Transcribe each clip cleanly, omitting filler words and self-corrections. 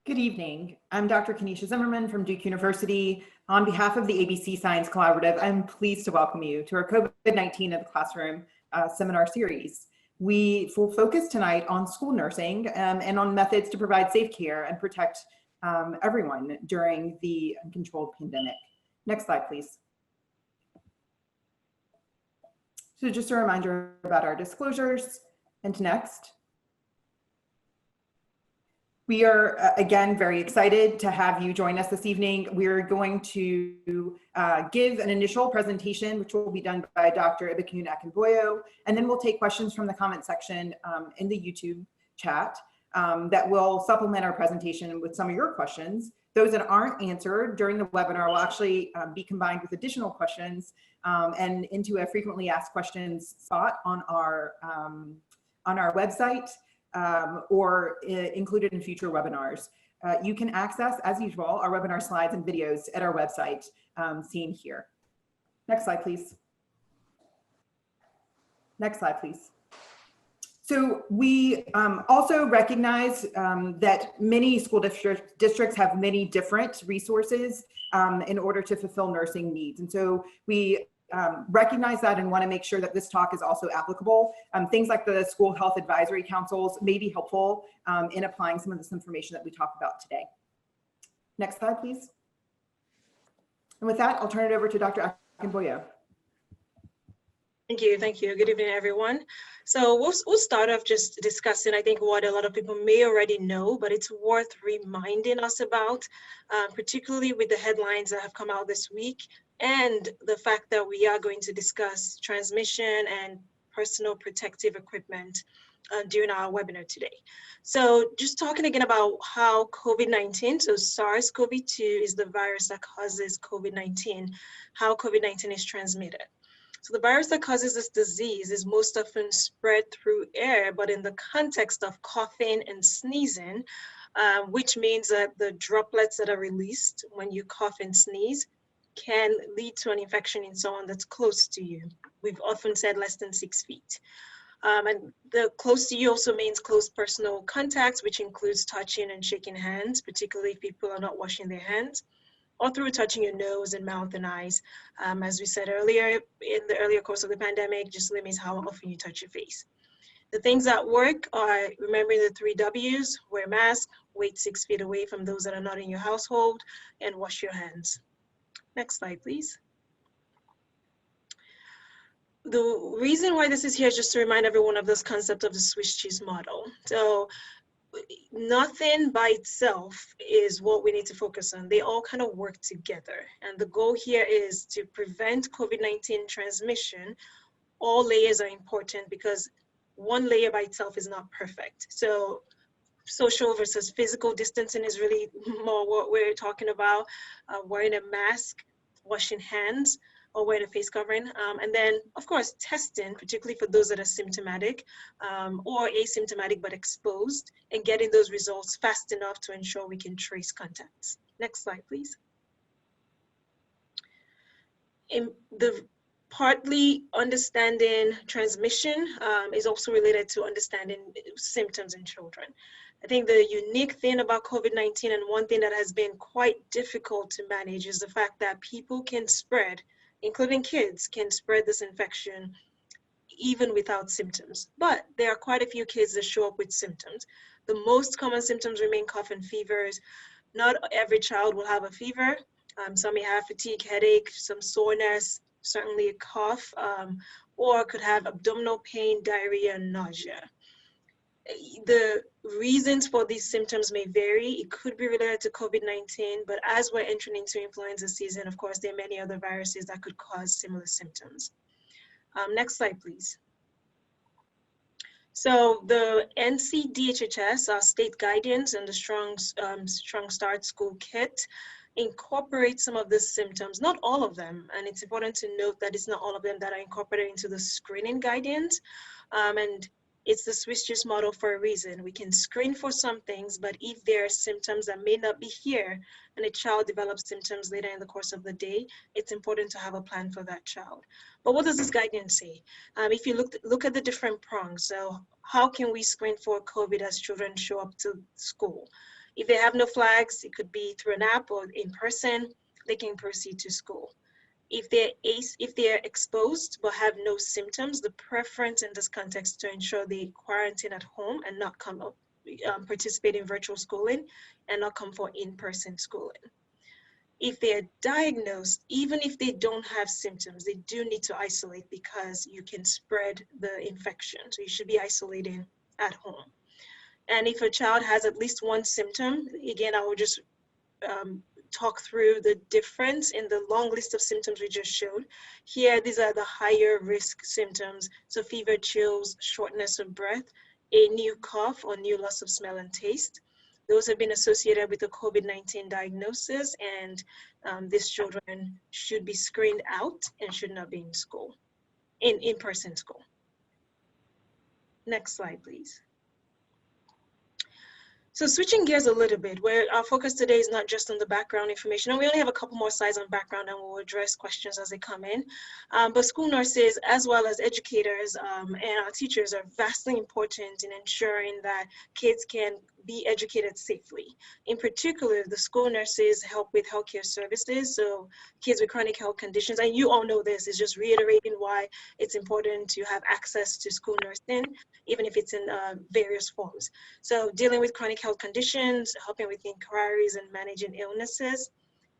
Good evening. I'm Dr. Kanisha Zimmerman from Duke University. On behalf of the ABC Science Collaborative, I'm pleased to welcome you to our COVID-19 in the Classroom seminar series. We will focus tonight on school nursing and on methods to provide safe care and protect everyone during the uncontrolled pandemic. Next slide, please. So just a reminder about our disclosures, and next. We are, again, very excited to have you join us this evening. We're going to give an initial presentation, which will be done by Dr. Ibekun Akinboyo, and then we'll take questions from the comment section in the YouTube chat that will supplement our presentation with some of your questions. Those that aren't answered during the webinar will actually be combined with additional questions and into a frequently asked questions spot on our website. Or included in future webinars. You can access, as usual, our webinar slides and videos at our website, seen here. Next slide, please. Next slide, please. So we also recognize that many school districts have many different resources in order to fulfill nursing needs. And so we recognize that and want to make sure that this talk is also applicable. Things like the school health advisory councils may be helpful in applying some of this information that we talked about today. Next slide, please. And with that, I'll turn it over to Dr. Akinboyo. Thank you. Good evening, everyone. So we'll start off just discussing, I think, what a lot of people may already know, but it's worth reminding us about, particularly with the headlines that have come out this week, and the fact that we are going to discuss transmission and personal protective equipment during our webinar today. So just talking again about how COVID-19, so SARS-CoV-2 is the virus that causes COVID-19, how COVID-19 is transmitted. So the virus that causes this disease is most often spread through air, but in the context of coughing and sneezing, which means that the droplets that are released when you cough and sneeze can lead to an infection in someone that's close to you. We've often said less than 6 feet. And the close to you also means close personal contacts, which includes touching and shaking hands, particularly if people are not washing their hands, or through touching your nose and mouth and eyes. As we said earlier, in the earlier course of the pandemic, just limits how often you touch your face. The things that work are remembering the 3 W's, wear a mask, wait 6 feet away from those that are not in your household, and wash your hands. Next slide, please. The reason why this is here is just to remind everyone of this concept of the Swiss cheese model. So nothing by itself is what we need to focus on. They all kind of work together. And the goal here is to prevent COVID-19 transmission. All layers are important because one layer by itself is not perfect. So social versus physical distancing is really more what we're talking about. Wearing a mask, washing hands, or wearing a face covering. And then, of course, testing, particularly for those that are symptomatic or asymptomatic but exposed, and getting those results fast enough to ensure we can trace contacts. Next slide, please. Partly understanding transmission is also related to understanding symptoms in children. I think the unique thing about COVID-19, and one thing that has been quite difficult to manage, is the fact that people can spread, including kids, can spread this infection even without symptoms. But there are quite a few kids that show up with symptoms. The most common symptoms remain cough and fevers. Not every child will have a fever. Some may have fatigue, headache, some soreness, certainly a cough, or could have abdominal pain, diarrhea, and nausea. The reasons for these symptoms may vary. It could be related to COVID-19, but as we're entering into influenza season, of course, there are many other viruses that could cause similar symptoms. Next slide, please. So the NCDHHS, our state guidance, and the Strong Start School Kit incorporate some of the symptoms, not all of them. And it's important to note that it's not all of them that are incorporated into the screening guidance. And it's the Swiss cheese model for a reason. We can screen for some things, but if there are symptoms that may not be here and a child develops symptoms later in the course of the day, it's important to have a plan for that child. But what does this guidance say? If you look at the different prongs, so how can we screen for COVID as children show up to school? If they have no flags, it could be through an app or in person, they can proceed to school. If they're exposed but have no symptoms, the preference in this context is to ensure they quarantine at home and not come up, participate in virtual schooling and not come for in-person schooling. If they're diagnosed, even if they don't have symptoms, they do need to isolate because you can spread the infection. So you should be isolating at home. And if a child has at least one symptom, again, I will just talk through the difference in the long list of symptoms we just showed. Here, these are the higher risk symptoms. So fever, chills, shortness of breath, a new cough or new loss of smell and taste. Those have been associated with the COVID-19 diagnosis, and these children should be screened out and should not be in school, in-person school. Next slide, please. So switching gears a little bit, where our focus today is not just on the background information, and we only have a couple more slides on background and we'll address questions as they come in. But school nurses, as well as educators and our teachers, are vastly important in ensuring that kids can be educated safely. In particular, the school nurses help with healthcare services, so kids with chronic health conditions, and you all know this, is just reiterating why it's important to have access to school nursing, even if it's in various forms. So dealing with chronic health conditions, helping with inquiries and managing illnesses,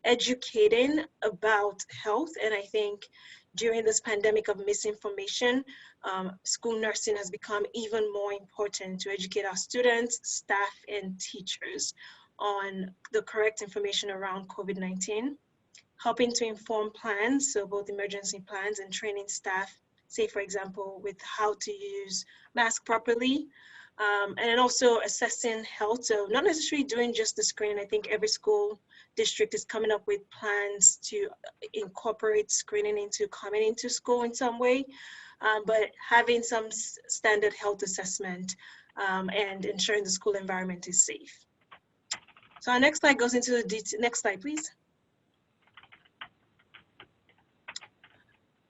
educating about health. And I think during this pandemic of misinformation, school nursing has become even more important to educate our students, staff, and teachers on the correct information around COVID-19, helping to inform plans, so both emergency plans and training staff, say for example, with how to use masks properly, and then also assessing health. So not necessarily doing just the screening. I think every school district is coming up with plans to incorporate screening into coming into school in some way, but having some standard health assessment and ensuring the school environment is safe. So our next slide goes into the detail. Next slide, please.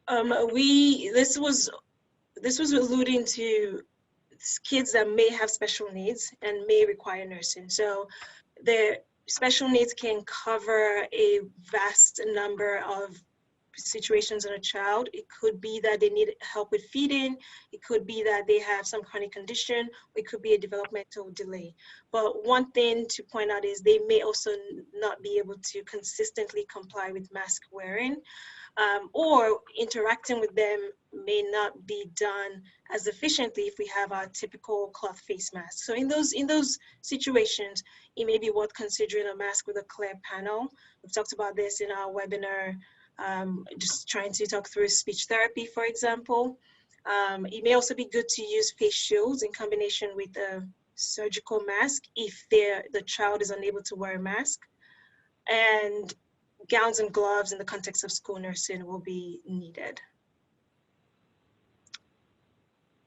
This was alluding to kids that may have special needs and may require nursing. So their special needs can cover a vast number of situations in a child. It could be that they need help with feeding. It could be that they have some chronic condition. It could be a developmental delay. But one thing to point out is they may also not be able to consistently comply with mask wearing, or interacting with them may not be done as efficiently if we have our typical cloth face mask. So in those situations, it may be worth considering a mask with a clear panel. We've talked about this in our webinar, just trying to talk through speech therapy, for example. It may also be good to use face shields in combination with a surgical mask if the child is unable to wear a mask. And gowns and gloves in the context of school nursing will be needed.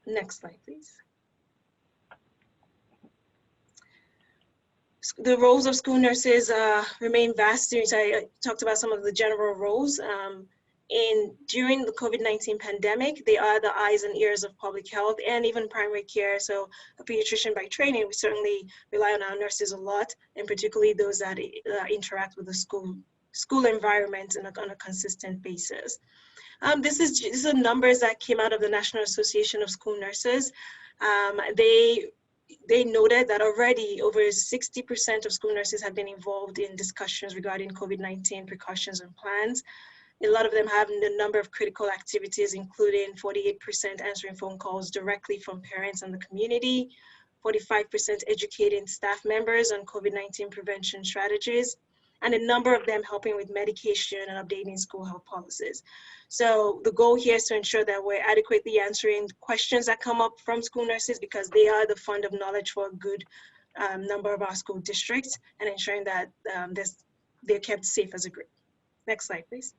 Next slide, please. The roles of school nurses remain vast. I talked about some of the general roles. During the COVID-19 pandemic, they are the eyes and ears of public health and even primary care. So a pediatrician by training, we certainly rely on our nurses a lot, and particularly those that interact with the school environment on a consistent basis. These are numbers that came out of the National Association of School Nurses. They noted that already over 60% of school nurses have been involved in discussions regarding COVID-19 precautions and plans. A lot of them have a number of critical activities, including 48% answering phone calls directly from parents and the community, 45% educating staff members on COVID-19 prevention strategies, and a number of them helping with medication and updating school health policies. So the goal here is to ensure that we're adequately answering questions that come up from school nurses, because they are the fund of knowledge for a good number of our school districts, and ensuring that they're kept safe as a group. Next slide, please.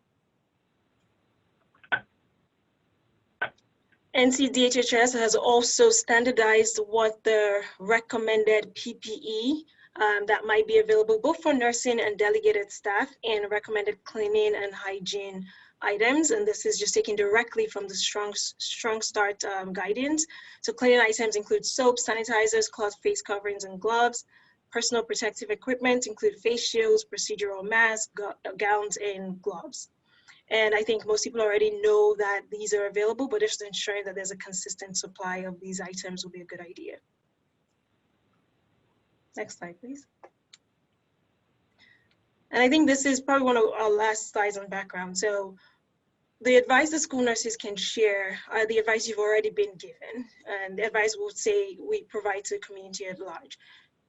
NCDHHS has also standardized what the recommended PPE that might be available both for nursing and delegated staff in recommended cleaning and hygiene items. And this is just taken directly from the Strong Start guidance. So cleaning items include soap, sanitizers, cloth face coverings and gloves, Personal protective equipment include face shields, procedural masks, gowns, and gloves. And I think most people already know that these are available, but just ensuring that there's a consistent supply of these items will be a good idea. Next slide, please. And I think this is probably one of our last slides on background. So the advice the school nurses can share are the advice you've already been given, and the advice we'll say we provide to the community at large.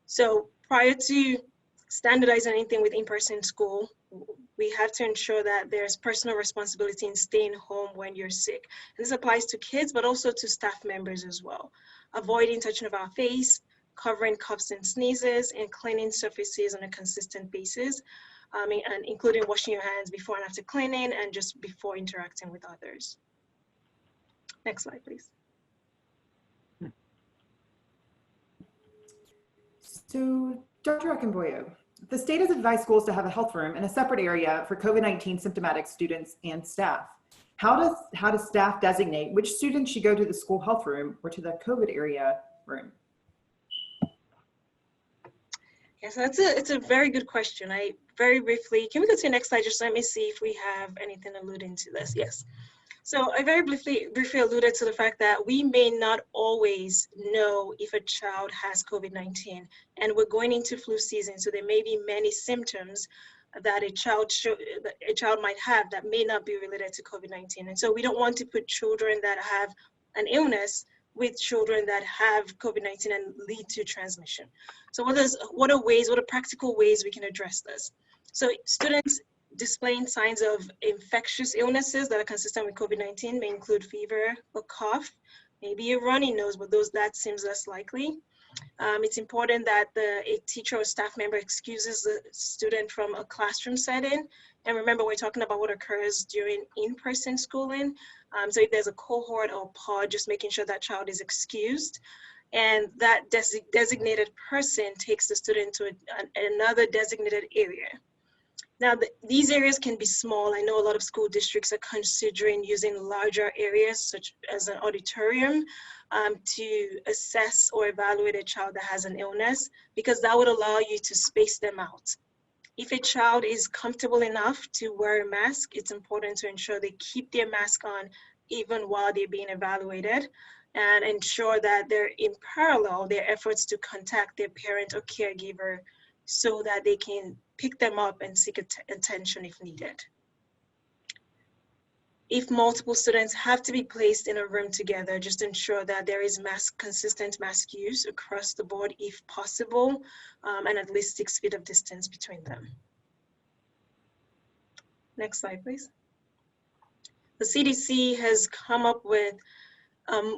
So prior to standardizing anything with in-person school, we have to ensure that there's personal responsibility in staying home when you're sick. And this applies to kids, but also to staff members as well. Avoiding touching of our face, covering coughs and sneezes, and cleaning surfaces on a consistent basis, and including washing your hands before and after cleaning and just before interacting with others. Next slide, please. So, Dr. Akinboyo, the state has advised schools to have a health room in a separate area for COVID-19 symptomatic students and staff. How does staff designate which students should go to the school health room or to the COVID area room? Yes, it's a very good question. I very briefly, can we go to the next slide? Just let me see if we have anything alluding to this. Yes. So I very briefly alluded to the fact that we may not always know if a child has COVID-19, and we're going into flu season, so there may be many symptoms that a child might have that may not be related to COVID-19. And so we don't want to put children that have an illness with children that have COVID-19 and lead to transmission. So what are practical ways we can address this? So students displaying signs of infectious illnesses that are consistent with COVID-19 may include fever or cough, maybe a runny nose, but that seems less likely. It's important that a teacher or staff member excuses the student from a classroom setting. And remember, we're talking about what occurs during in-person schooling. So if there's a cohort or pod, just making sure that child is excused. And that designated person takes the student to another designated area. Now, these areas can be small. I know a lot of school districts are considering using larger areas, such as an auditorium, to assess or evaluate a child that has an illness, because that would allow you to space them out. If a child is comfortable enough to wear a mask, it's important to ensure they keep their mask on even while they're being evaluated, and ensure that they're in parallel their efforts to contact their parent or caregiver so that they can pick them up and seek attention if needed. If multiple students have to be placed in a room together, just ensure that there is consistent mask use across the board if possible, and at least 6 feet of distance between them. Next slide, please. The CDC has come up with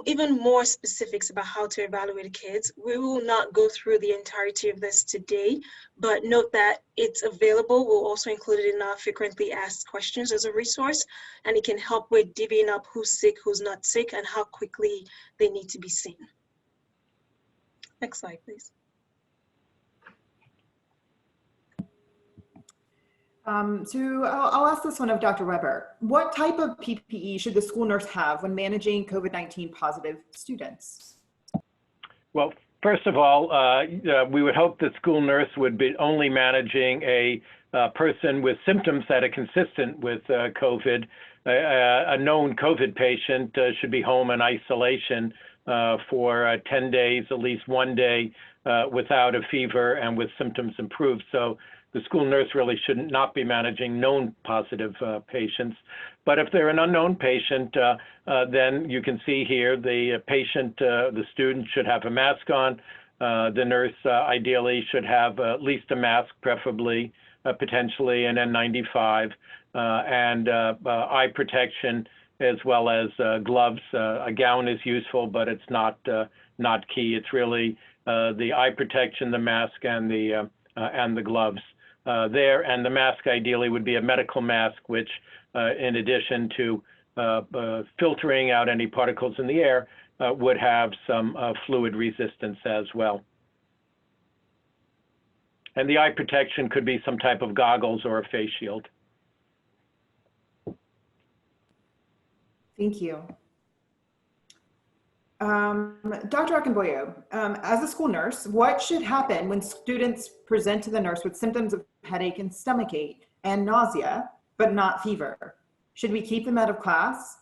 even more specifics about how to evaluate kids. We will not go through the entirety of this today, but note that it's available. We'll also include it in our frequently asked questions as a resource, and it can help with divvying up who's sick, who's not sick, and how quickly they need to be seen. Next slide, please. So I'll ask this one of Dr. Weber. What type of PPE should the school nurse have when managing COVID-19 positive students? Well, first of all, we would hope the school nurse would be only managing a person with symptoms that are consistent with COVID. A known COVID patient should be home in isolation for 10 days, at least 1 day without a fever and with symptoms improved. So the school nurse really should not be managing known positive patients. But if they're an unknown patient, then you can see here the patient, the student should have a mask on. The nurse ideally should have at least a mask, preferably, potentially an N95, and eye protection, as well as gloves. A gown is useful, but it's not key. It's really the eye protection, the mask, and the gloves. There, and the mask ideally would be a medical mask, which in addition to filtering out any particles in the air, would have some fluid resistance as well. And the eye protection could be some type of goggles or a face shield. Thank you. Dr. Akinboyo, as a school nurse, what should happen when students present to the nurse with symptoms of headache and stomachache and nausea, but not fever? Should we keep them out of class?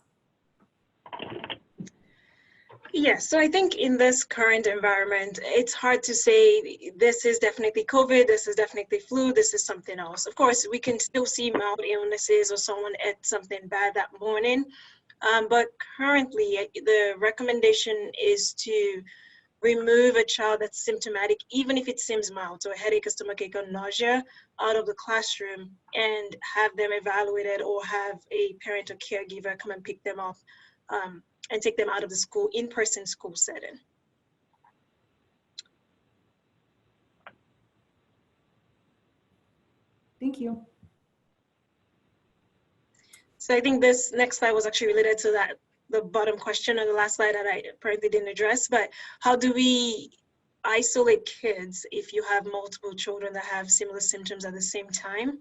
Yes, so I think in this current environment, it's hard to say this is definitely COVID, this is definitely flu, this is something else. Of course, we can still see mild illnesses or someone ate something bad that morning. But currently, the recommendation is to remove a child that's symptomatic, even if it seems mild, so a headache, a stomachache, or nausea, out of the classroom and have them evaluated or have a parent or caregiver come and pick them up and take them out of the school, in-person school setting. Thank you. So I think this next slide was actually related to that, the bottom question on the last slide that I apparently didn't address, but how do we isolate kids if you have multiple children that have similar symptoms at the same time?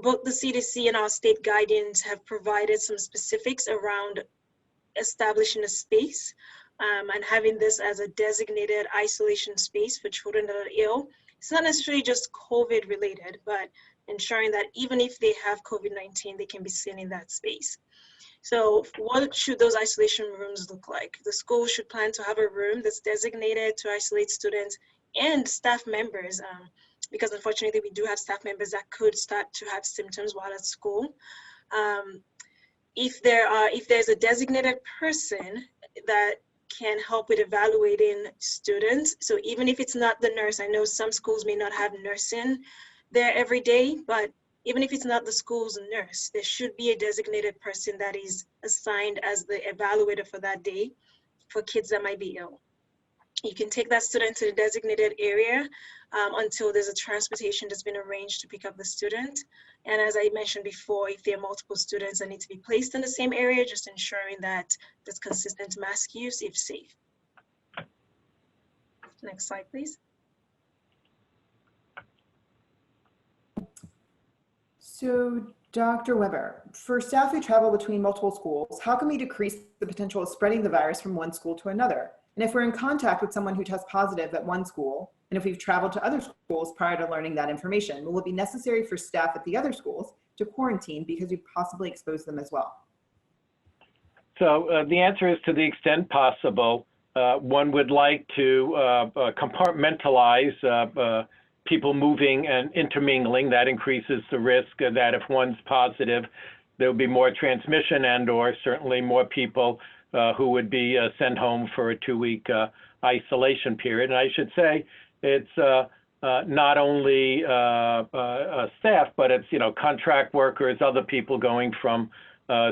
Both the CDC and our state guidance have provided some specifics around establishing a space and having this as a designated isolation space for children that are ill. It's not necessarily just COVID related, but ensuring that even if they have COVID-19, they can be seen in that space. So what should those isolation rooms look like? The school should plan to have a room that's designated to isolate students and staff members, because unfortunately we do have staff members that could start to have symptoms while at school. If there's a designated person that can help with evaluating students, so even if it's not the nurse, I know some schools may not have nursing there every day, but even if it's not the school's nurse, there should be a designated person that is assigned as the evaluator for that day for kids that might be ill. You can take that student to the designated area until there's a transportation that's been arranged to pick up the student. And as I mentioned before, if there are multiple students that need to be placed in the same area, just ensuring that there's consistent mask use if safe. Next slide, please. So, Dr. Weber, for staff who travel between multiple schools, how can we decrease the potential of spreading the virus from one school to another? And if we're in contact with someone who tests positive at one school, and if we've traveled to other schools prior to learning that information, will it be necessary for staff at the other schools to quarantine because we possibly expose them as well? So the answer is, to the extent possible, one would like to compartmentalize people moving and intermingling. That increases the risk that if one's positive, there will be more transmission and/or certainly more people who would be sent home for a 2-week isolation period. And I should say it's not only staff, but it's, contract workers, other people going from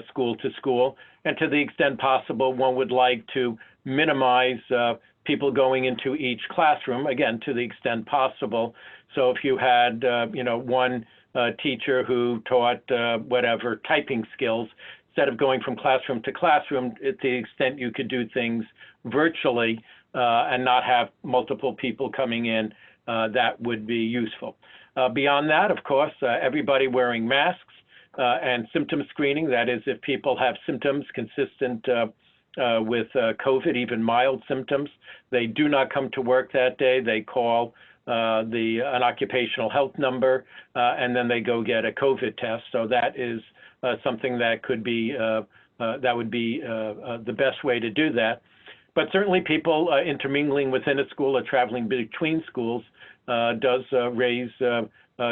school to school. And to the extent possible, one would like to minimize people going into each classroom, again, to the extent possible. So if you had, one teacher who taught whatever typing skills, instead of going from classroom to classroom, to the extent you could do things virtually and not have multiple people coming in, that would be useful. Beyond that, of course, everybody wearing masks and symptom screening. That is, if people have symptoms consistent with COVID, even mild symptoms, they do not come to work that day. They call an occupational health number, and then they go get a COVID test. So that is something that could be, that would be the best way to do that. But certainly people intermingling within a school or traveling between schools does raise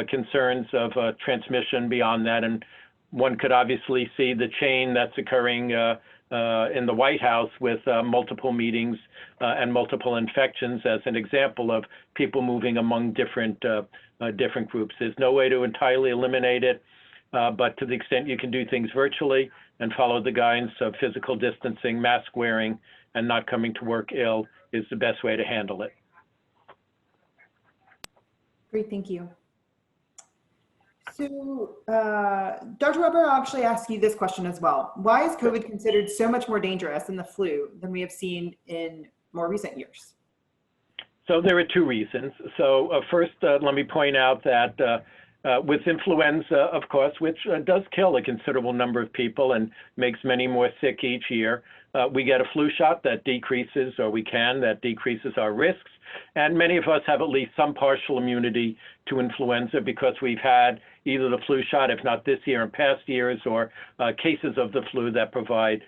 concerns of transmission beyond that. And one could obviously see the chain that's occurring in the White House with multiple meetings and multiple infections as an example of people moving among different groups. There's no way to entirely eliminate it, but to the extent you can do things virtually and follow the guidance of physical distancing, mask wearing, and not coming to work ill is the best way to handle it. Great, thank you. So, Dr. Weber, I'll actually ask you this question as well. Why is COVID considered so much more dangerous than the flu than we have seen in more recent years? So there are two reasons. So first, let me point out that with influenza, of course, which does kill a considerable number of people and makes many more sick each year, we get a flu shot that decreases, or that decreases our risks. And many of us have at least some partial immunity to influenza because we've had either the flu shot, if not this year, in past years, or cases of the flu that provide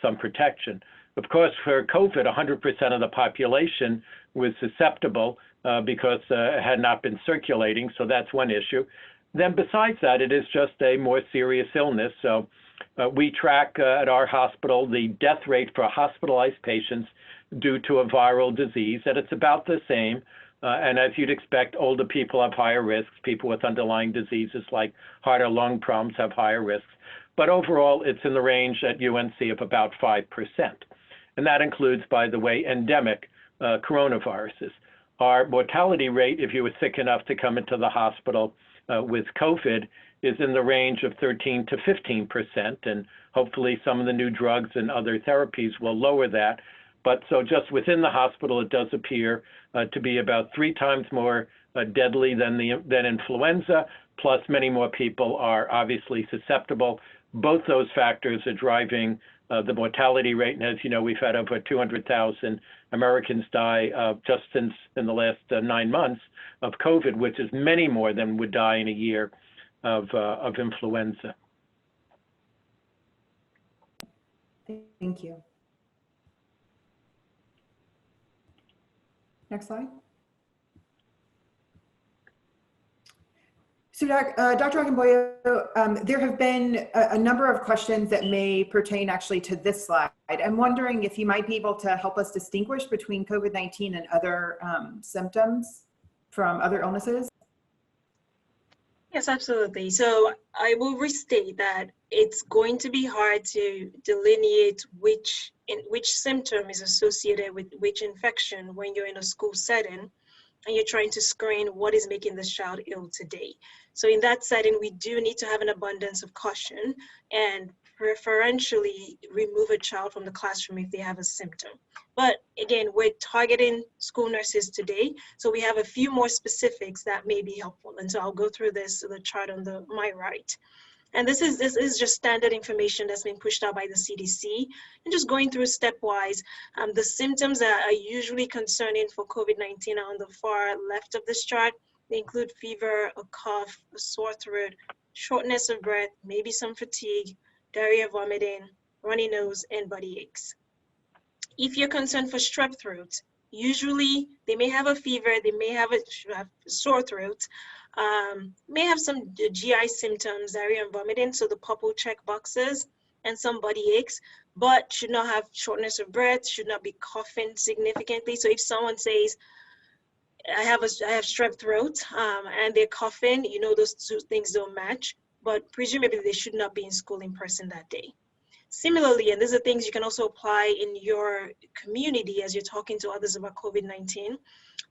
some protection. Of course, for COVID, 100% of the population was susceptible because it had not been circulating, so that's one issue. Then besides that, it is just a more serious illness. So we track at our hospital the death rate for hospitalized patients due to a viral disease, and it's about the same. And as you'd expect, older people have higher risks. People with underlying diseases like heart or lung problems have higher risks. But overall, it's in the range at UNC of about 5%. And that includes, by the way, endemic coronaviruses. Our mortality rate, if you were sick enough to come into the hospital with COVID, is in the range of 13 to 15%. And hopefully some of the new drugs and other therapies will lower that. But so just within the hospital, it does appear to be about 3 times more deadly than influenza, plus many more people are obviously susceptible. Both those factors are driving the mortality rate. And as you know, we've had over 200,000 Americans die just since in the last 9 months of COVID, which is many more than would die in a year of influenza. Thank you. Next slide. So Dr. Akinboye, there have been a number of questions that may pertain actually to this slide. I'm wondering if you might be able to help us distinguish between COVID-19 and other symptoms from other illnesses. Yes, absolutely. So I will restate that it's going to be hard to delineate which symptom is associated with which infection when you're in a school setting and you're trying to screen what is making this child ill today. So in that setting, we do need to have an abundance of caution and preferentially remove a child from the classroom if they have a symptom. But again, we're targeting school nurses today, so we have a few more specifics that may be helpful. And so I'll go through the chart on my right. And this is just standard information that's been pushed out by the CDC. And just going through stepwise, the symptoms that are usually concerning for COVID-19 are on the far left of this chart. They include fever, a cough, a sore throat, shortness of breath, maybe some fatigue, diarrhea, vomiting, runny nose, and body aches. If you're concerned for strep throat, usually they may have a fever, they may have a sore throat, may have some GI symptoms, diarrhea and vomiting, so the purple check boxes, and some body aches, but should not have shortness of breath, should not be coughing significantly. So if someone says, I have strep throat and they're coughing, you know those two things don't match, but presumably they should not be in school in person that day. Similarly, and these are things you can also apply in your community as you're talking to others about COVID-19,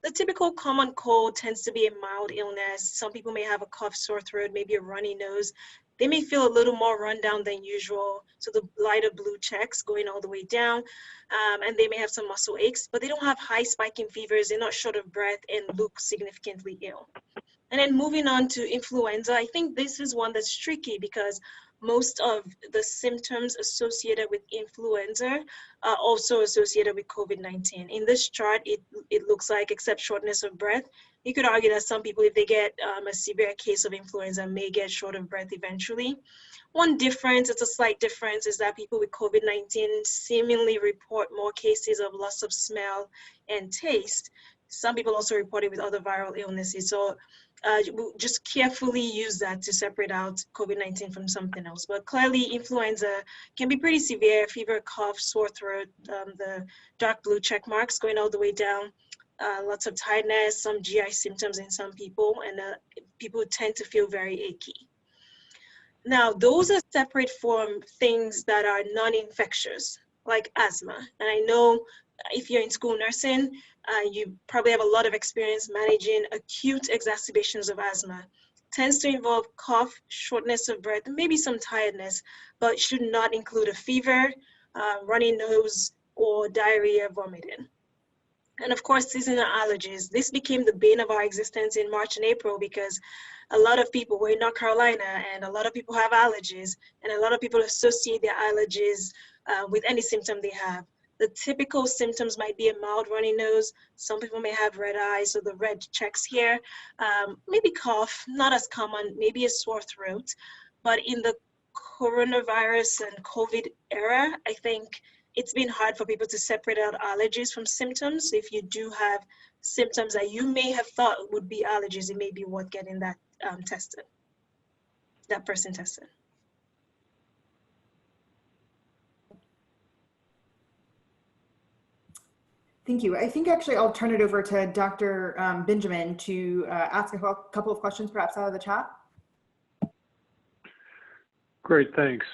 the typical common cold tends to be a mild illness. Some people may have a cough, sore throat, maybe a runny nose. They may feel a little more run down than usual, so the lighter blue checks going all the way down, and they may have some muscle aches, but they don't have high spiking fevers, they're not short of breath and look significantly ill. And then moving on to influenza, I think this is one that's tricky because most of the symptoms associated with influenza are also associated with COVID-19. In this chart, it looks like, except shortness of breath, you could argue that some people, if they get a severe case of influenza, may get short of breath eventually. One difference, it's a slight difference, is that people with COVID-19 seemingly report more cases of loss of smell and taste. Some people also report it with other viral illnesses. So we'll just carefully use that to separate out COVID-19 from something else. But clearly influenza can be pretty severe: fever, cough, sore throat, the dark blue check marks going all the way down, lots of tiredness, some GI symptoms in some people, and people tend to feel very achy. Now, those are separate from things that are non-infectious, like asthma. And I know if you're in school nursing, you probably have a lot of experience managing acute exacerbations of asthma. Tends to involve cough, shortness of breath, maybe some tiredness, but should not include a fever, runny nose, or diarrhea, vomiting. And of course, seasonal allergies. This became the bane of our existence in March and April because a lot of people were in North Carolina and a lot of people have allergies, and a lot of people associate their allergies with any symptom they have. The typical symptoms might be a mild runny nose. Some people may have red eyes, so the red checks here. Maybe cough, not as common, maybe a sore throat. But in the coronavirus and COVID era, I think it's been hard for people to separate out allergies from symptoms. If you do have symptoms that you may have thought would be allergies, it may be worth getting that tested, that person tested. Thank you. I think actually I'll turn it over to Dr. Benjamin to ask a couple of questions perhaps out of the chat. Great, thanks.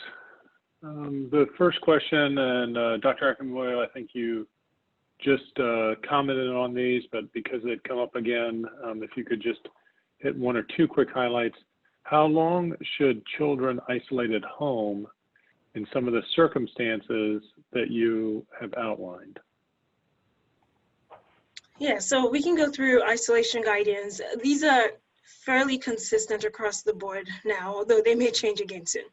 The first question, and Dr. Akinboyo, I think you just commented on these, but because they'd come up again, if you could just hit one or two quick highlights. How long should children isolate at home in some of the circumstances that you have outlined? Yeah, so we can go through isolation guidance. These are fairly consistent across the board now, although they may change again soon.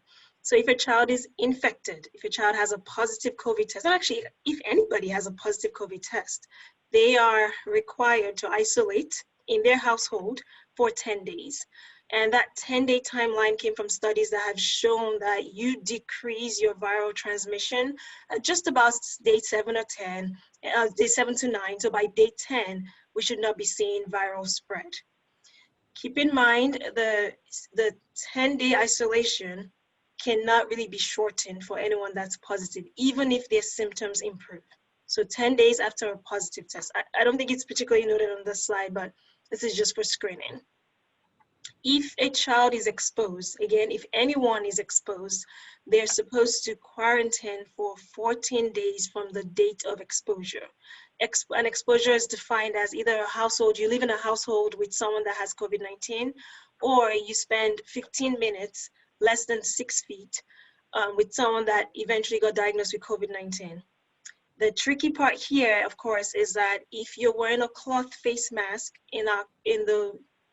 So if a child is infected, if a child has a positive COVID test, and actually if anybody has a positive COVID test, they are required to isolate in their household for 10 days. And that 10-day timeline came from studies that have shown that you decrease your viral transmission at just about day 7 or 10, day 7 to 9. So by day 10, we should not be seeing viral spread. Keep in mind the 10-day isolation cannot really be shortened for anyone that's positive, even if their symptoms improve. So 10 days after a positive test. I don't think it's particularly noted on this slide, but this is just for screening. If a child is exposed, again, if anyone is exposed, they're supposed to quarantine for 14 days from the date of exposure. An exposure is defined as either a household, you live in a household with someone that has COVID-19, or you spend 15 minutes, less than 6 feet, with someone that eventually got diagnosed with COVID-19. The tricky part here, of course, is that if you're wearing a cloth face mask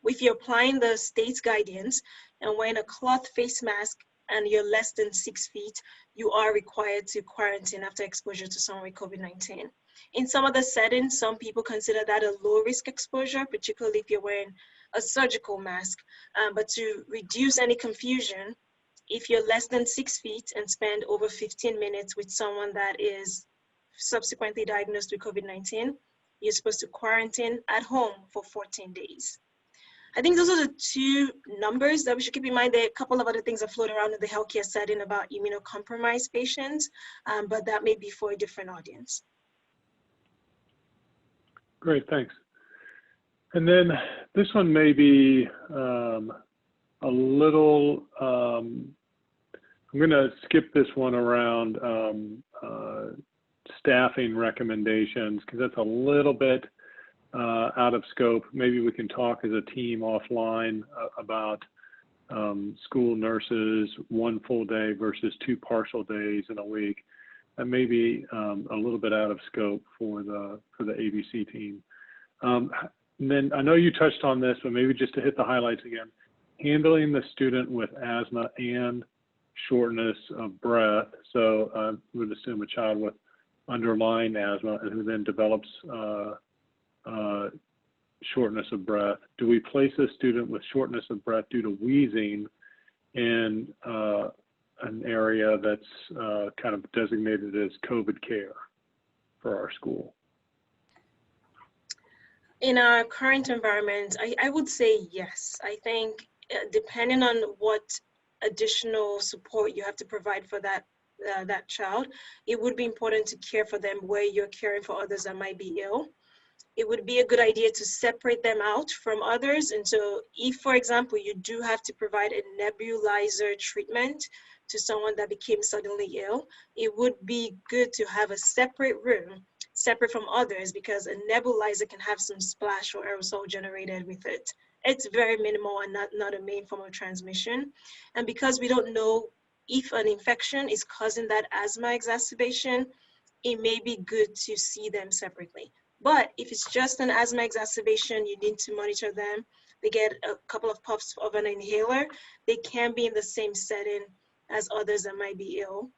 if you're applying the state's guidance and wearing a cloth face mask and you're less than 6 feet, you are required to quarantine after exposure to someone with COVID-19. In some other settings, some people consider that a low risk exposure, particularly if you're wearing a surgical mask. But to reduce any confusion, if you're less than 6 feet and spend over 15 minutes with someone that is subsequently diagnosed with COVID-19, you're supposed to quarantine at home for 14 days. I think those are the two numbers that we should keep in mind. There are a couple of other things that float around in the healthcare setting about immunocompromised patients, but that may be for a different audience. Great, thanks. And then this one may be a little, I'm going to skip this one around staffing recommendations because that's a little bit out of scope. Maybe we can talk as a team offline about school nurses, 1 full day versus 2 partial days in a week. That may be a little bit out of scope for the ABC team. And then I know you touched on this, but maybe just to hit the highlights again, handling the student with asthma and shortness of breath. So I would assume a child with underlying asthma and who then develops shortness of breath. Do we place a student with shortness of breath due to wheezing in an area that's kind of designated as COVID care for our school? In our current environment, I would say yes. I think depending on what additional support you have to provide for that child, it would be important to care for them where you're caring for others that might be ill. It would be a good idea to separate them out from others. And so if, for example, you do have to provide a nebulizer treatment to someone that became suddenly ill, it would be good to have a separate room, separate from others, because a nebulizer can have some splash or aerosol generated with it. It's very minimal and not a main form of transmission. And because we don't know if an infection is causing that asthma exacerbation, it may be good to see them separately. But if it's just an asthma exacerbation, you need to monitor them. They get a couple of puffs of an inhaler. They can be in the same setting as others that might be ill,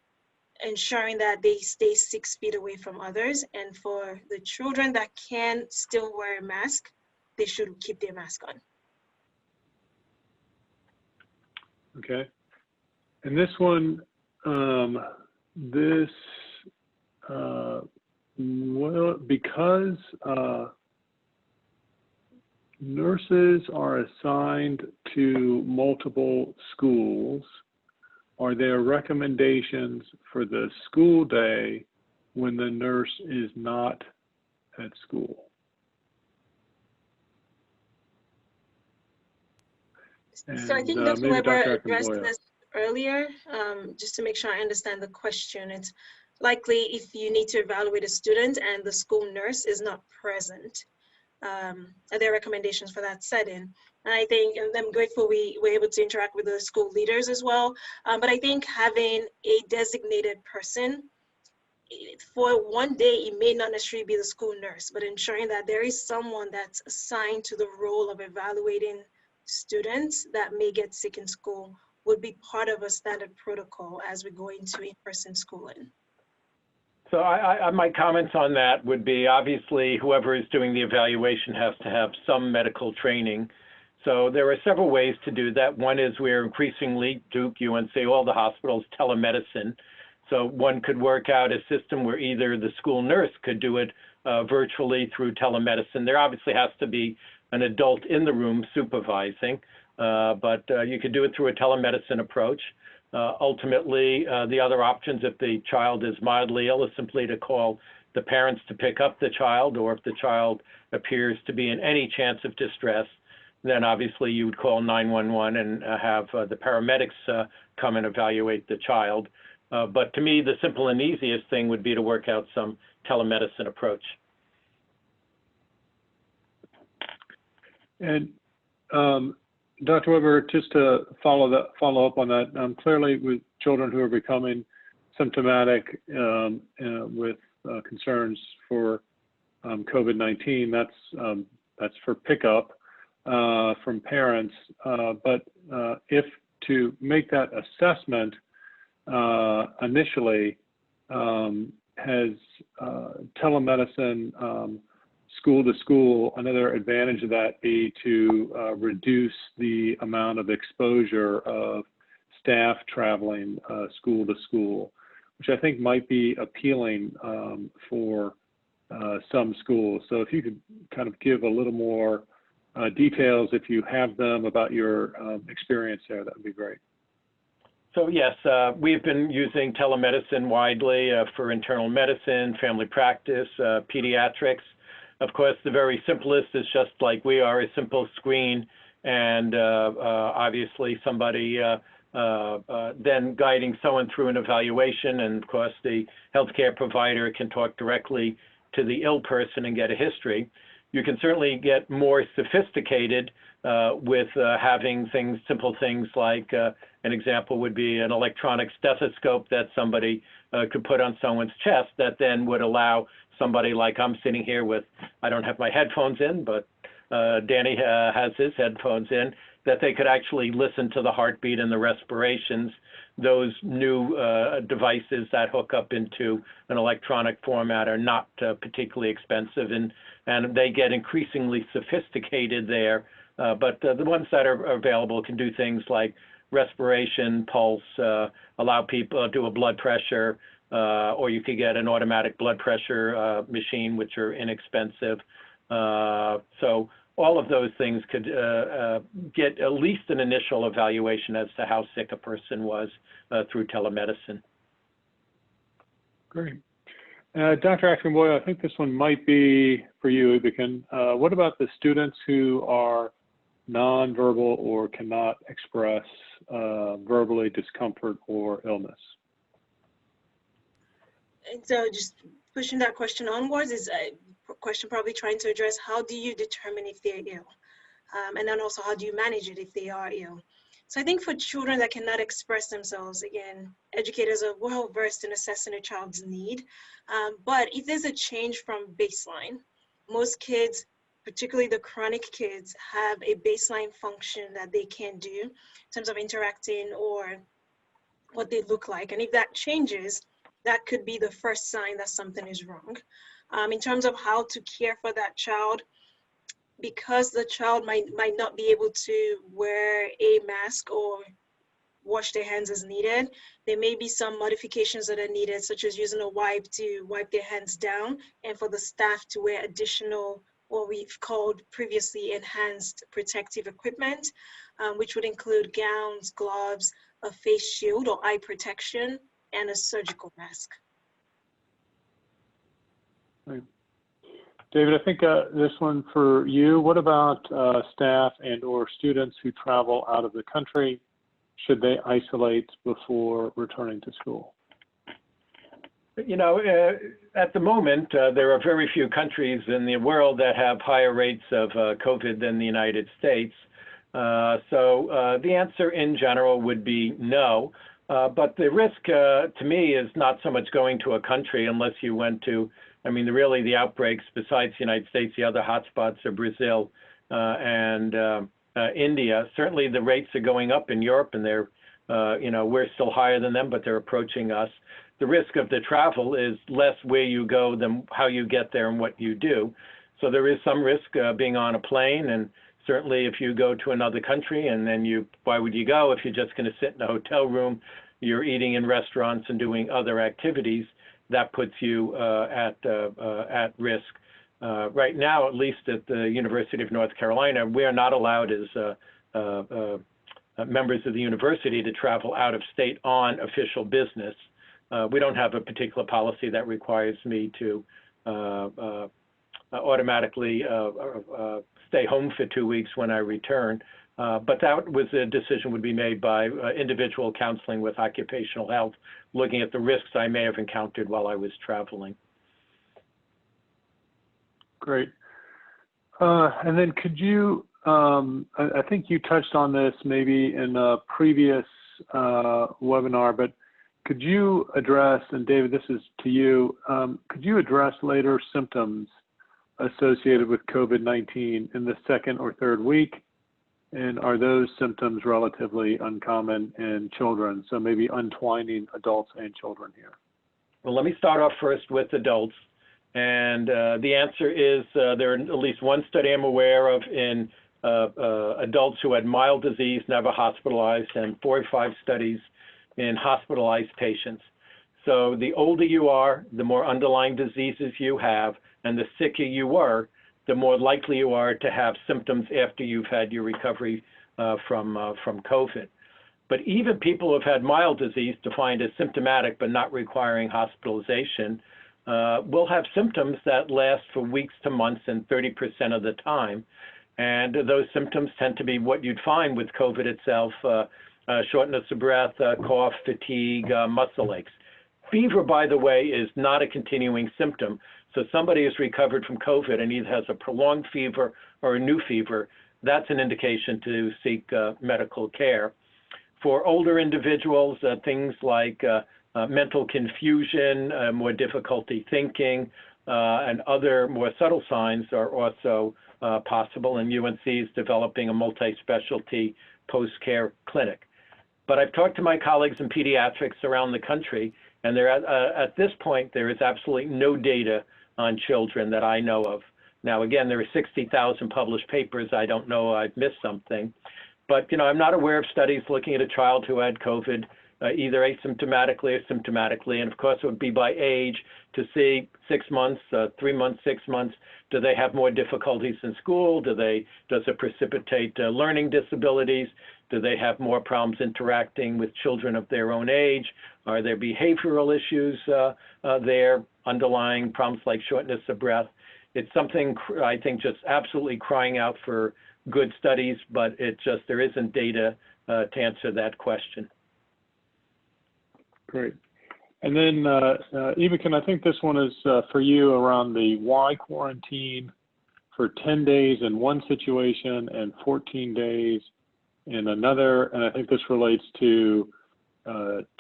ensuring that they stay 6 feet away from others. And for the children that can still wear a mask, they should keep their mask on. Okay. And this one, well, because nurses are assigned to multiple schools, are there recommendations for the school day when the nurse is not at school? So I think Dr. maybe Weber Dr. addressed Akinboye. this earlier, just to make sure I understand the question. It's likely if you need to evaluate a student and the school nurse is not present, are there recommendations for that setting? And I think, and I'm grateful we were able to interact with the school leaders as well, but I think having a designated person for one day, it may not necessarily be the school nurse, but ensuring that there is someone that's assigned to the role of evaluating students that may get sick in school would be part of a standard protocol as we go into in-person schooling. So my comments on that would be, obviously, whoever is doing the evaluation has to have some medical training. So there are several ways to do that. One is we're increasingly, Duke, UNC, all the hospitals, telemedicine. So one could work out a system where either the school nurse could do it virtually through telemedicine. There obviously has to be an adult in the room supervising, but you could do it through a telemedicine approach. Ultimately, the other options, if the child is mildly ill, is simply to call the parents to pick up the child, or if the child appears to be in any chance of distress, then obviously you would call 911 and have the paramedics come and evaluate the child. But to me, the simple and easiest thing would be to work out some telemedicine approach. And Dr. Weber, just to follow up on that, clearly with children who are becoming symptomatic with concerns for COVID-19, that's for pickup from parents. But if to make that assessment initially, has telemedicine school to school, another advantage of that be to reduce the amount of exposure of staff traveling school to school, which I think might be appealing for some schools. So if you could kind of give a little more details, if you have them, about your experience there, that would be great. So yes, we've been using telemedicine widely for internal medicine, family practice, pediatrics. Of course, the very simplest is just like we are, a simple screen, and obviously somebody then guiding someone through an evaluation. And of course, the healthcare provider can talk directly to the ill person and get a history. You can certainly get more sophisticated with having simple things like an example would be an electronic stethoscope that somebody could put on someone's chest that then would allow somebody like I'm sitting here with, I don't have my headphones in, but Danny has his headphones in, that they could actually listen to the heartbeat and the respirations. Those new devices that hook up into an electronic format are not particularly expensive, and they get increasingly sophisticated there. But the ones that are available can do things like respiration, pulse, allow people to do a blood pressure, or you could get an automatic blood pressure machine, which are inexpensive. So all of those things could get at least an initial evaluation as to how sick a person was through telemedicine. Great. Dr. Akinboye, I think this one might be for you, Ibikin. What about the students who are nonverbal or cannot express verbally discomfort or illness? And so just pushing that question onwards is a question probably trying to address how do you determine if they're ill? And then also how do you manage it if they are ill? So I think for children that cannot express themselves, again, educators are well versed in assessing a child's need. But if there's a change from baseline, most kids, particularly the chronic kids, have a baseline function that they can do in terms of interacting or what they look like. And if that changes, that could be the first sign that something is wrong. In terms of how to care for that child, because the child might not be able to wear a mask or wash their hands as needed, there may be some modifications that are needed, such as using a wipe to wipe their hands down, and for the staff to wear additional, what we've called previously enhanced protective equipment, which would include gowns, gloves, a face shield or eye protection, and a surgical mask. Right. David, I think this one for you. What about staff and or students who travel out of the country? Should they isolate before returning to school? You know, at the moment, there are very few countries in the world that have higher rates of COVID than the United States. So the answer in general would be no. But the risk to me is not so much going to a country unless you went to, I mean, really the outbreaks besides the United States, the other hotspots are Brazil and India. Certainly the rates are going up in Europe, and they're, you know, we're still higher than them, but they're approaching us. The risk of the travel is less where you go than how you get there and what you do. So there is some risk being on a plane, and certainly if you go to another country and then why would you go if you're just going to sit in a hotel room, you're eating in restaurants and doing other activities, that puts you at risk. Right now, at least at the University of North Carolina, we are not allowed as members of the university to travel out of state on official business. We don't have a particular policy that requires me to automatically stay home for 2 weeks when I return. But that was a decision would be made by individual counseling with occupational health, looking at the risks I may have encountered while I was traveling. Great. And then could you, I think you touched on this maybe in a previous webinar, but could you address, and David, this is to you, could you address later symptoms associated with COVID-19 in the second or third week? And are those symptoms relatively uncommon in children? So maybe untwining adults and children here. Well, let me start off first with adults. And the answer is there are at least one study I'm aware of in adults who had mild disease, never hospitalized, and 4 or 5 studies in hospitalized patients. So the older you are, the more underlying diseases you have, and the sicker you were, the more likely you are to have symptoms after you've had your recovery from COVID. But even people who have had mild disease, defined as symptomatic but not requiring hospitalization, will have symptoms that last for weeks to months and 30% of the time. And those symptoms tend to be what you'd find with COVID itself, shortness of breath, cough, fatigue, muscle aches. Fever, by the way, is not a continuing symptom. So somebody who's recovered from COVID and either has a prolonged fever or a new fever, that's an indication to seek medical care. For older individuals, things like mental confusion, more difficulty thinking, and other more subtle signs are also possible, and UNC is developing a multi-specialty post-care clinic. But I've talked to my colleagues in pediatrics around the country, and at this point, there is absolutely no data on children that I know of. Now, again, there are 60,000 published papers. I don't know, I've missed something. But, you know, I'm not aware of studies looking at a child who had COVID, either asymptomatically or symptomatically. And of course, it would be by age to see 6 months, 3 months, 6 months. Do they have more difficulties in school? Does it precipitate learning disabilities? Do they have more problems interacting with children of their own age? Are there behavioral issues there, underlying problems like shortness of breath? It's something I think just absolutely crying out for good studies, but there isn't data to answer that question. Great. And then, Ivican, I think this one is for you around the why quarantine for 10 days in one situation and 14 days in another. And I think this relates to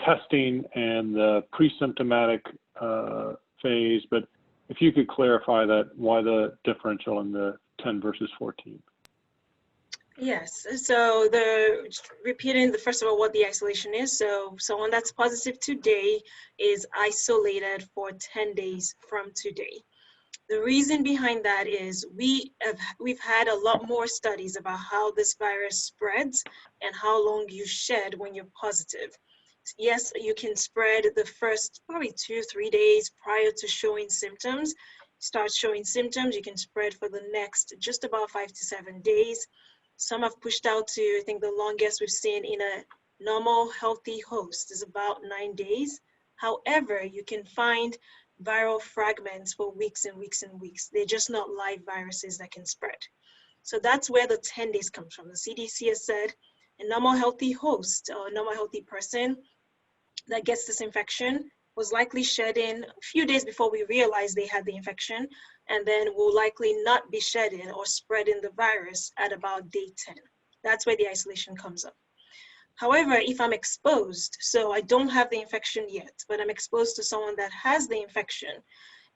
testing and the pre-symptomatic phase. But if you could clarify that, why the differential in the 10 versus 14? Yes, so repeating first of all what the isolation is. So someone that's positive today is isolated for 10 days from today. The reason behind that is we've had a lot more studies about how this virus spreads and how long you shed when you're positive. Yes, you can spread the first probably 2-3 days prior to showing symptoms. Start showing symptoms, you can spread for the next just about 5 to 7 days. Some have pushed out to, I think the longest we've seen in a normal healthy host is about 9 days. However, you can find viral fragments for weeks and weeks and weeks. They're just not live viruses that can spread. So that's where the 10 days comes from. The CDC has said a normal healthy host or a normal healthy person that gets this infection was likely shedding a few days before we realized they had the infection, and then will likely not be shedding or spreading the virus at about day 10. That's where the isolation comes up. However, if I'm exposed, so I don't have the infection yet, but I'm exposed to someone that has the infection,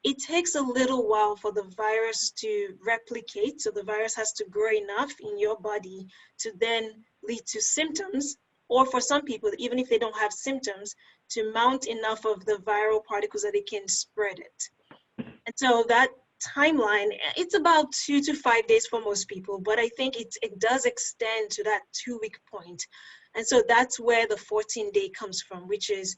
it takes a little while for the virus to replicate. So the virus has to grow enough in your body to then lead to symptoms, or for some people, even if they don't have symptoms, to mount enough of the viral particles that they can spread it. And so that timeline, it's about 2 to 5 days for most people, but I think it does extend to that 2-week point. And so that's where the 14-day comes from, which is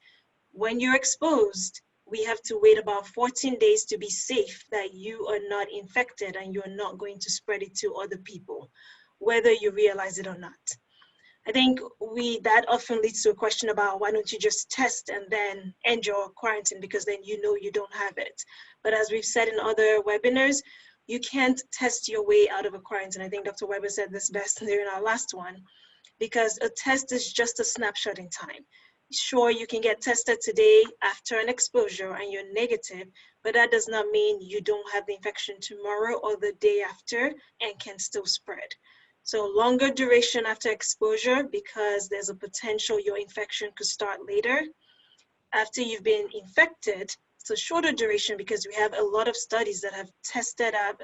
when you're exposed, we have to wait about 14 days to be safe that you are not infected and you're not going to spread it to other people, whether you realize it or not. I think that often leads to a question about why don't you just test and then end your quarantine, because then you know you don't have it. But as we've said in other webinars, you can't test your way out of a quarantine. I think Dr. Weber said this best during our last one, because a test is just a snapshot in time. Sure, you can get tested today after an exposure and you're negative, but that does not mean you don't have the infection tomorrow or the day after and can still spread. So longer duration after exposure, because there's a potential your infection could start later. After you've been infected, it's a shorter duration because we have a lot of studies that have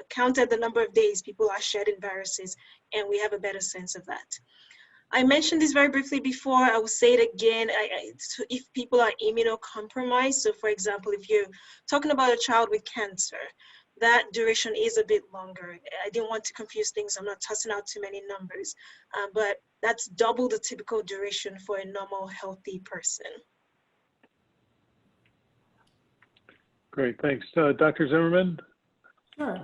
counted the number of days people are shedding viruses, and we have a better sense of that. I mentioned this very briefly before. I will say it again. If people are immunocompromised, so for example, if you're talking about a child with cancer, that duration is a bit longer. I didn't want to confuse things. I'm not tossing out too many numbers, but that's double the typical duration for a normal, healthy person. Great, thanks. Dr. Zimmerman? Sure.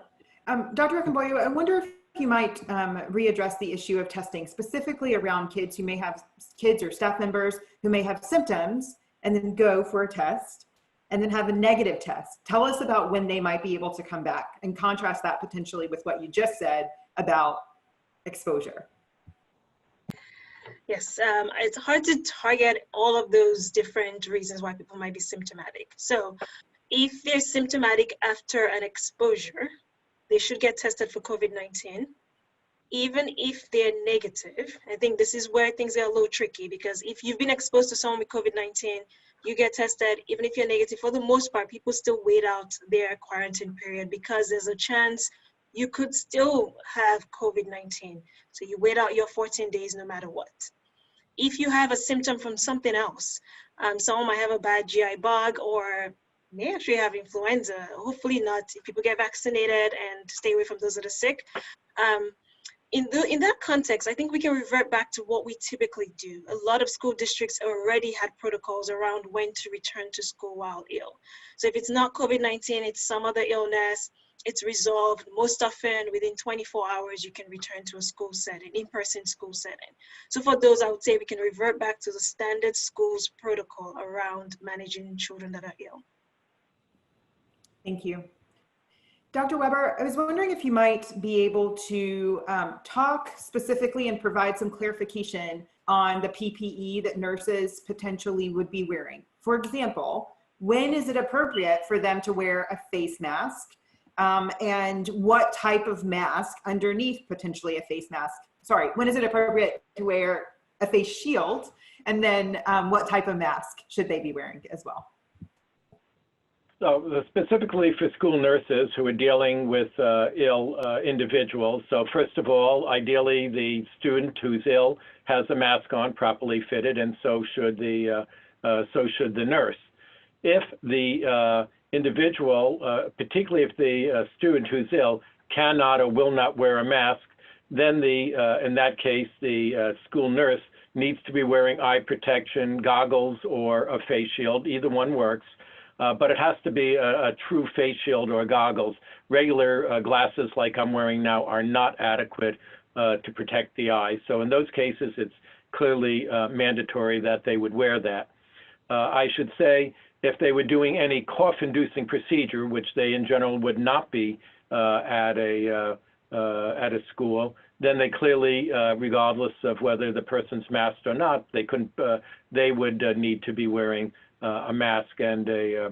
Dr. Akinboye, I wonder if you might readdress the issue of testing, specifically around kids who may have kids or staff members who may have symptoms and then go for a test and then have a negative test. Tell us about when they might be able to come back, and contrast that potentially with what you just said about exposure. Yes, it's hard to target all of those different reasons why people might be symptomatic. So if they're symptomatic after an exposure, they should get tested for COVID-19. Even if they're negative, I think this is where things are a little tricky, because if you've been exposed to someone with COVID-19, you get tested, even if you're negative, for the most part, people still wait out their quarantine period because there's a chance you could still have COVID-19. So you wait out your 14 days no matter what. If you have a symptom from something else, someone might have a bad GI bug or may actually have influenza, hopefully not if people get vaccinated and stay away from those that are sick. In that context, I think we can revert back to what we typically do. A lot of school districts already had protocols around when to return to school while ill. So if it's not COVID-19, it's some other illness, it's resolved. Most often within 24 hours, you can return to a school setting, in-person school setting. So for those, I would say we can revert back to the standard schools protocol around managing children that are ill. Thank you. Dr. Weber, I was wondering if you might be able to talk specifically and provide some clarification on the PPE that nurses potentially would be wearing. For example, when is it appropriate for them to wear a face mask? And what type of mask underneath potentially a face mask? Sorry, when is it appropriate to wear a face shield? And then what type of mask should they be wearing as well? So specifically for school nurses who are dealing with ill individuals. So first of all, ideally the student who's ill has a mask on, properly fitted, and so should the nurse. If the individual, particularly if the student who's ill cannot or will not wear a mask, then in that case the school nurse needs to be wearing eye protection, goggles, or a face shield. Either one works. But it has to be a true face shield or goggles. Regular glasses like I'm wearing now are not adequate to protect the eye. So in those cases, it's clearly mandatory that they would wear that. I should say, if they were doing any cough-inducing procedure, which they in general would not be at a school, then they clearly, regardless of whether the person's masked or not, they would need to be wearing a mask and a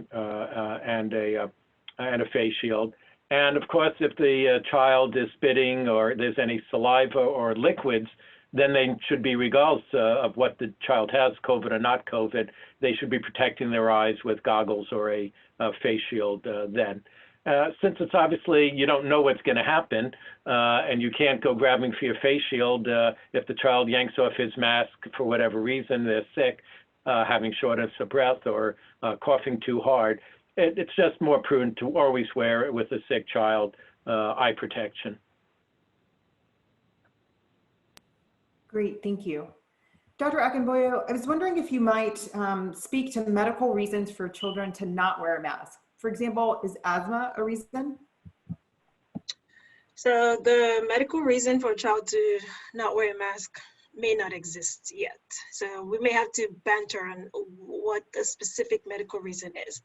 face shield. And of course, if the child is spitting or there's any saliva or liquids, then they should be, regardless of what the child has, COVID or not COVID, they should be protecting their eyes with goggles or a face shield then. Since it's obviously, you don't know what's going to happen, and you can't go grabbing for your face shield if the child yanks off his mask for whatever reason, they're sick, having shortness of breath or coughing too hard. It's just more prudent to always wear it with a sick child, eye protection. Great, thank you. Dr. Akinboyo, I was wondering if you might speak to medical reasons for children to not wear a mask. For example, is asthma a reason? So the medical reason for a child to not wear a mask may not exist yet. So we may have to banter on what the specific medical reason is.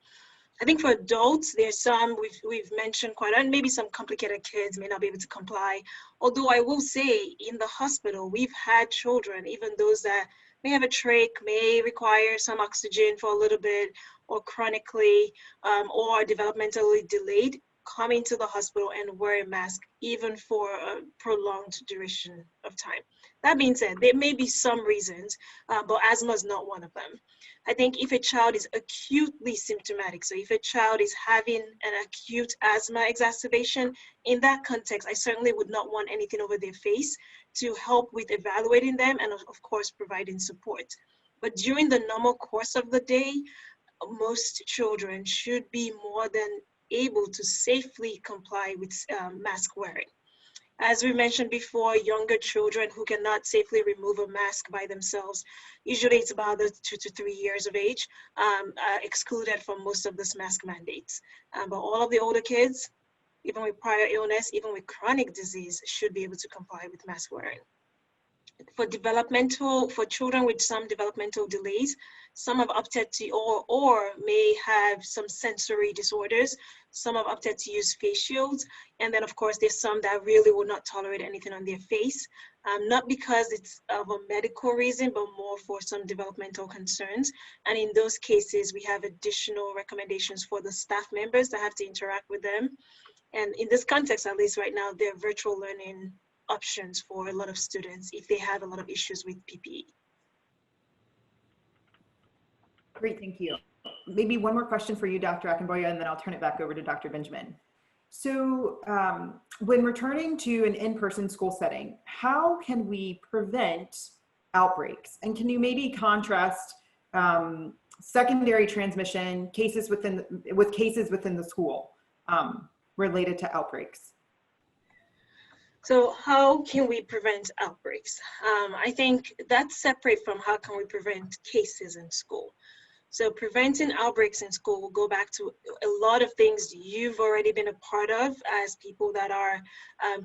I think for adults, there's some we've mentioned quite, and maybe some complicated kids may not be able to comply. Although I will say in the hospital, we've had children, even those that may have a trach, may require some oxygen for a little bit, or chronically, or developmentally delayed, come into the hospital and wear a mask, even for a prolonged duration of time. That being said, there may be some reasons, but asthma is not one of them. I think if a child is acutely symptomatic, so if a child is having an acute asthma exacerbation, in that context, I certainly would not want anything over their face to help with evaluating them and of course, providing support. But during the normal course of the day, most children should be more than able to safely comply with mask wearing. As we mentioned before, younger children who cannot safely remove a mask by themselves, usually it's about the 2 to 3 years of age, excluded from most of this mask mandates. But all of the older kids, even with prior illness, even with chronic disease, should be able to comply with mask wearing. For children with some developmental delays, some have opted to, or may have some sensory disorders. Some have opted to use face shields. And then of course, there's some that really will not tolerate anything on their face, not because it's of a medical reason, but more for some developmental concerns. And in those cases, we have additional recommendations for the staff members that have to interact with them. And in this context, at least right now, they're virtual learning options for a lot of students if they have a lot of issues with PPE. Great, thank you. Maybe one more question for you, Dr. Akinboyo, and then I'll turn it back over to Dr. Benjamin. So when returning to an in-person school setting, how can we prevent outbreaks? And can you maybe contrast secondary transmission cases with cases within the school related to outbreaks? So how can we prevent outbreaks? I think that's separate from how can we prevent cases in school. So preventing outbreaks in school will go back to a lot of things you've already been a part of as people that are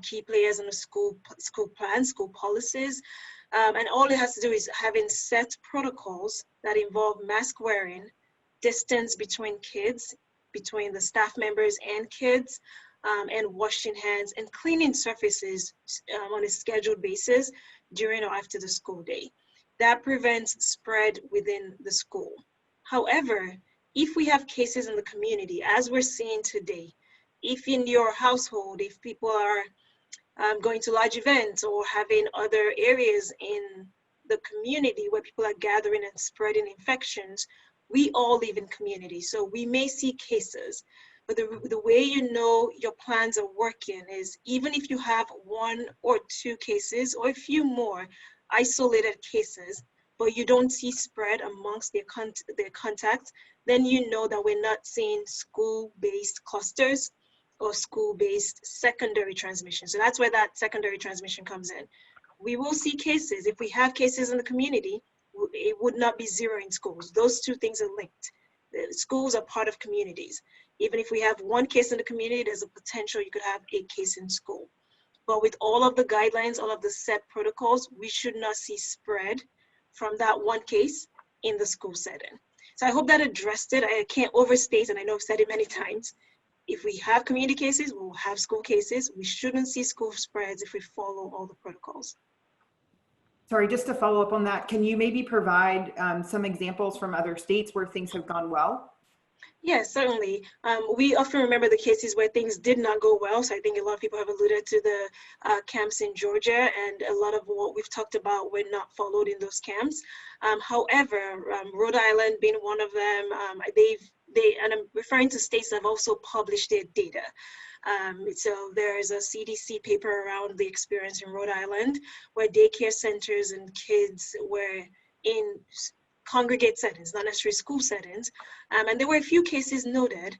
key players in the school plan, school policies. And all it has to do is having set protocols that involve mask wearing, distance between kids, between the staff members and kids, and washing hands and cleaning surfaces on a scheduled basis during or after the school day. That prevents spread within the school. However, if we have cases in the community, as we're seeing today, if in your household, if people are going to large events or having other areas in the community where people are gathering and spreading infections, We all live in communities, so we may see cases, but the way you know your plans are working is even if you have 1 or 2 cases or a few more isolated cases, but you don't see spread amongst their contacts, then you know that we're not seeing school-based clusters or school-based secondary transmission. So that's where that secondary transmission comes in. We will see cases. If we have cases in the community, it would not be 0 in schools. Those 2 things are linked. The schools are part of communities. Even if we have 1 case in the community, there's a potential you could have a case in school. But with all of the guidelines, all of the set protocols, we should not see spread from that 1 case in the school setting. So I hope that addressed it. I can't overstate, and I know I've said it many times. If we have community cases, we'll have school cases. We shouldn't see school spreads if we follow all the protocols. Sorry, just to follow up on that, can you maybe provide some examples from other states where things have gone well? Yes, certainly. We often remember the cases where things did not go well. So I think a lot of people have alluded to the camps in Georgia, and a lot of what we've talked about were not followed in those camps. However, Rhode Island being one of them, and I'm referring to states that have also published their data. So there is a CDC paper around the experience in Rhode Island where daycare centers and kids were in congregate settings, not necessarily school settings. And there were a few cases noted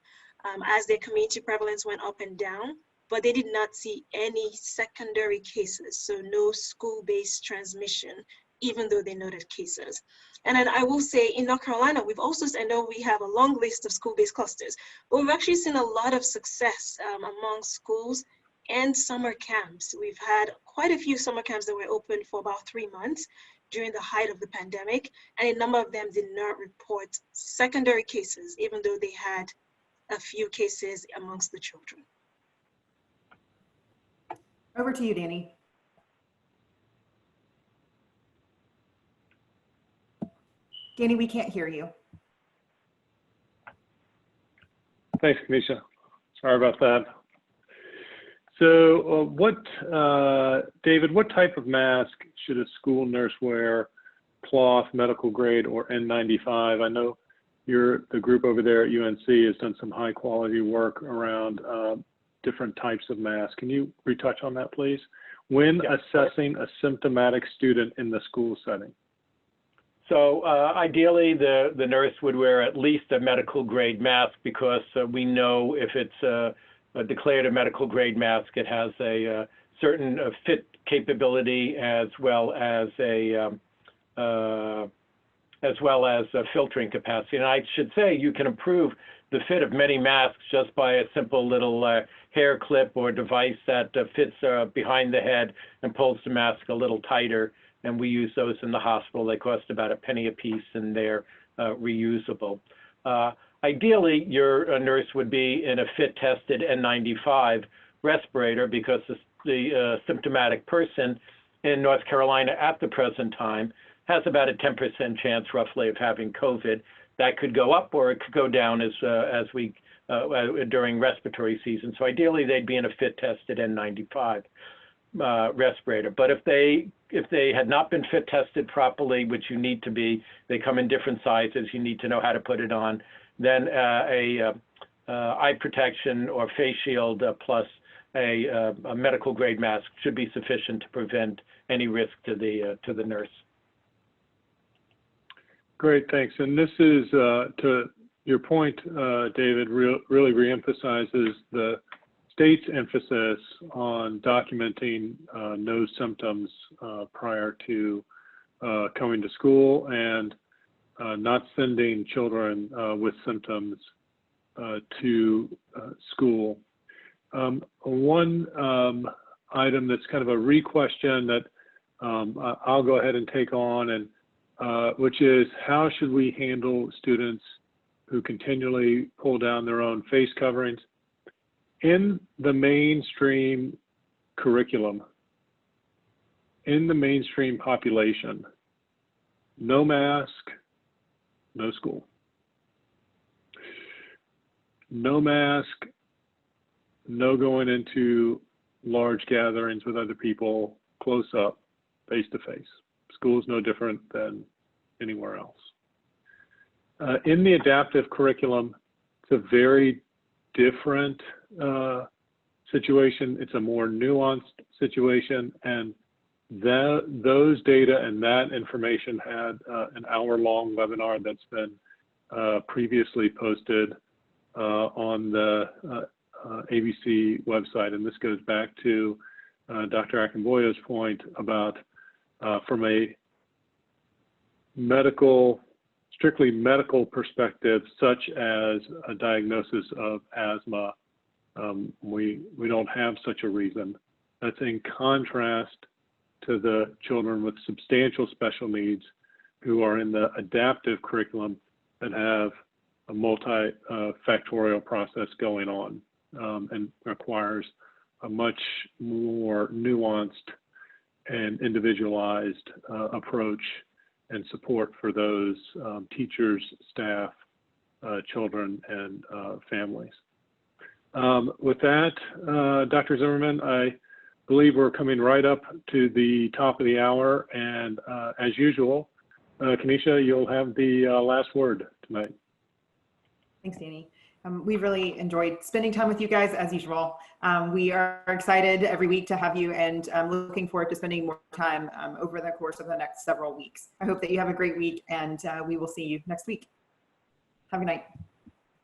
as their community prevalence went up and down, but they did not see any secondary cases, so no school-based transmission, even though they noted cases. And then I will say in North Carolina, we've also, I know we have a long list of school-based clusters, but we've actually seen a lot of success among schools and summer camps. We've had quite a few summer camps that were open for about 3 months during the height of the pandemic, and a number of them did not report secondary cases, even though they had a few cases amongst the children. Over to you, Danny. Danny, we can't hear you. Thanks, Kamisha. Sorry about that. So David, what type of mask should a school nurse wear? Cloth, medical grade, or N95? I know the group over there at UNC has done some high quality work around different types of masks. Can you retouch on that, please? When assessing a symptomatic student in the school setting? So ideally, the nurse would wear at least a medical grade mask because we know if it's declared a medical grade mask, it has a certain fit capability as well as a filtering capacity. And I should say you can improve the fit of many masks just by a simple little hair clip or device that fits behind the head and pulls the mask a little tighter. And we use those in the hospital. They cost about a penny a piece, and they're reusable. Ideally, your nurse would be in a fit-tested N95 respirator because the symptomatic person in North Carolina at the present time has about a 10% chance, roughly, of having COVID. That could go up or it could go down as we during respiratory season. So ideally, they'd be in a fit-tested N95 respirator. But if they had not been fit tested properly, which you need to be, they come in different sizes. You need to know how to put it on. Then eye protection or face shield plus a medical grade mask should be sufficient to prevent any risk to the nurse. Great, thanks. And this is, to your point, David, really reemphasizes the state's emphasis on documenting no symptoms prior to coming to school and not sending children with symptoms to school. One item that's kind of a re-question that I'll go ahead and take on, and which is how should we handle students who continually pull down their own face coverings? In the mainstream curriculum, in the mainstream population, no mask, no school. No mask, no going into large gatherings with other people, close up, face to face. School is no different than anywhere else. In the adaptive curriculum, it's a very different situation. It's a more nuanced situation, and those data and that information had an hour-long webinar that's been previously posted on the ABC website. And this goes back to Dr. Akinboyo's point about from a strictly medical perspective, such as a diagnosis of asthma, we don't have such a reason. That's in contrast to the children with substantial special needs who are in the adaptive curriculum that have a multifactorial process going on and requires a much more nuanced and individualized approach and support for those teachers, staff, children, and families. With that, Dr. Zimmerman, I believe we're coming right up to the top of the hour, and as usual, Kenesha, you'll have the last word tonight. Thanks, Danny. We've really enjoyed spending time with you guys as usual. We are excited every week to have you, and looking forward to spending more time over the course of the next several weeks. I hope that you have a great week, and we will see you next week. Have a good night.